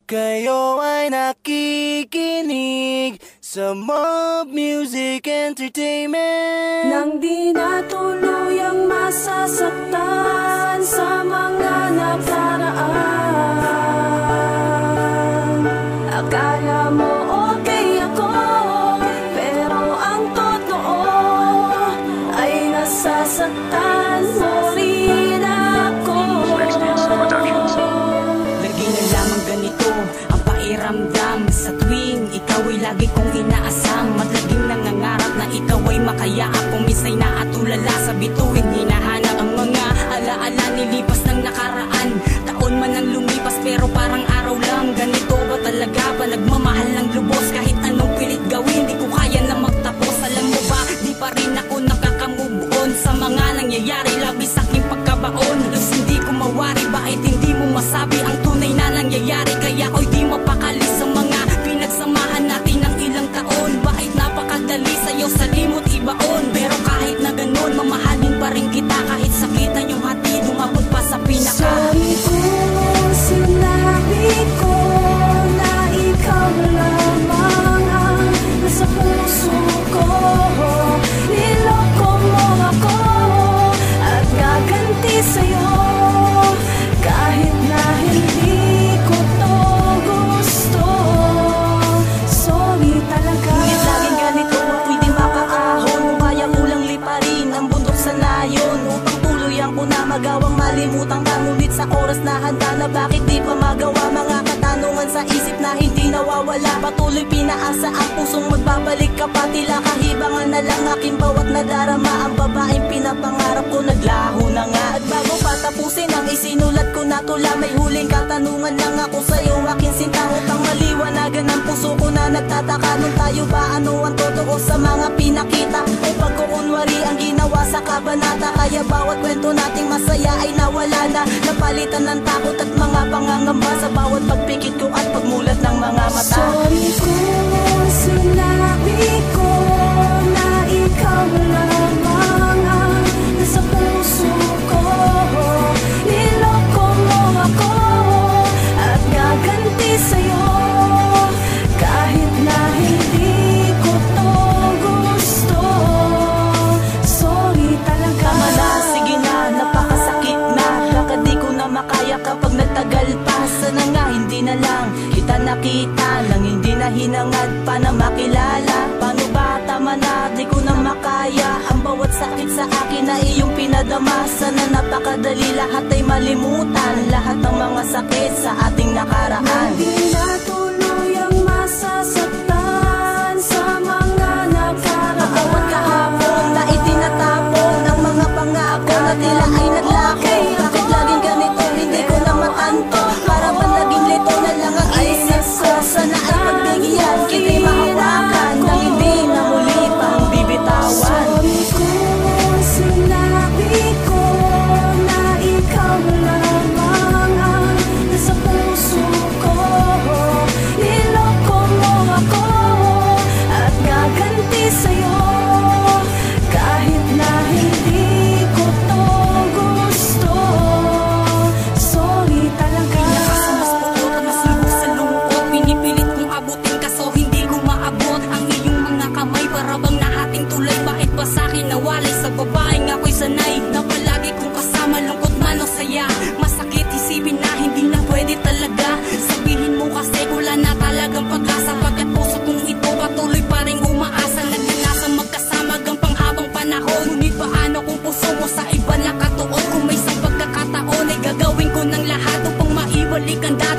Kayo ay nakikinig sa Mob Music Entertainment. Nang di na tuluyang masasaktan sa mga nakaraan. Akala mo okay ako, pero ang totoo ay nasasaktan mo rin ako. Lagi na lamang ganito ang pairamdam sa tuwing ikaw ay lagi kong inaasam. Maglaging nangangarap na ikaw ay makayaap. Kung minsan naatulala sa bituin, hinahanap ang mga alaala nilipas ng nakaraan. Taon man ang lumipas pero parang araw lang. Ganito ba talaga ba nagmamahal ng lubos? Kahit anong pilit gawin, di ko kaya na magtapos. Alam mo ba, di pa rin ako nakakamove on sa mga nangyayari, labis aking pagkabaon. Los hindi ko mawari, bakit hindi mo masabi ang tunay na nangyayari? Kaya ko'y di mapakali sa mga pinagsamahan natin ng ilang taon. Bakit napakadali sa'yo sa limot ibaon? Pero kahit na ganun, mamahalin pa rin kita. Kahit sakitan yung hati, lumabot pa sa pinaka. Sorry kung sinabi ko na ikaw lamang ang nasa puso ko. Niloko mo ako at gaganti sa'yo kahit na hindi ko to gusto. Sorry talaga. Ngunit laging ganito, ako'y di makaahon. Kung kaya ulang liparin ang bundok sa layon, upang tuluyan ko na magawang malimutan ka. Ngunit sa oras na handa na, bakit di pa magawa? Mga katanungan sa isip na hindi nawawala. Patuloy pinaasa ang pusong magbabalik ka pa. Tila kahibangan na lang aking bawat nadarama. Ang babaeng pinapangarap ko naglaho na nga. At bago patapusin ang isinulat ko na tula, may huling katanungan lang ako sa'yo, aking sinta. Upang maliwanagan ang puso ko na nagtataka. Nung tayo ba, ano ang totoo sa mga pinakita? O pagkukunwari ang ginawa sa kabanata? Kaya bawat kwento nating masaya ay nawala na. Napalitan ng takot at mga pangangamba sa bawat pagpikit ko at pagmulat ng mga mata. Sorry kung sinabi ko na ikaw lamang ang nasa puso ko. Niloko mo ako at gaganti sa'yo kahit na hindi ko to gusto. Sorry talaga. Tama na, sige na, napakasakit na. Baka di ko na makaya kapag nagtagal pa. Sana nga hindi na lang kita nakita, nang hindi na hinangad pa na makilala. Paano ba, tama na, di ko na makaya ang bawat sakit sa akin na iyong pinadama. Sana napakadali lahat ay malimutan, lahat ng mga sakit sa ating nakaraan. Hindi na tuluyang masasaktan sa mga nakaraan. Bawat kahapon na itinatapon ang mga pangako na tila ay naglako. Bakit laging ganito, hindi ko na matanto? Para ba naging lito na lang ang isip ko? Sana ay pagbigyan, kita'y mahawakan nang hindi na muli pang bibitawan. Sorry kung sinabi ko na ikaw lamang ang nasa puso ko. Niloko mo ako at gaganti sa'yo kahit na hindi ko to gusto. Sorry talaga. Mas putot at mas lubog sa lungkot, pinipilit kong abutin kaso hindi ko maabot. Ang iyong mga kamay para bang nahating tulay. Bakit ba sa'kin nawalay sa babaeng ako'y sanay na palagi kong kasama, lungkot man o saya? Masakit isipin na hindi na pwede talaga. Sabihin mo kasi wala na talagang pag-asa, pagkat puso kong ito patuloy pa rin umaasa. Nagnanasa magkasama hanggang panghabang panahon. Ngunit paano kung puso mo sa iba nakatuon? Kung may isang pagkakataon ay gagawin ko ng lahat upang maibalik ang dati.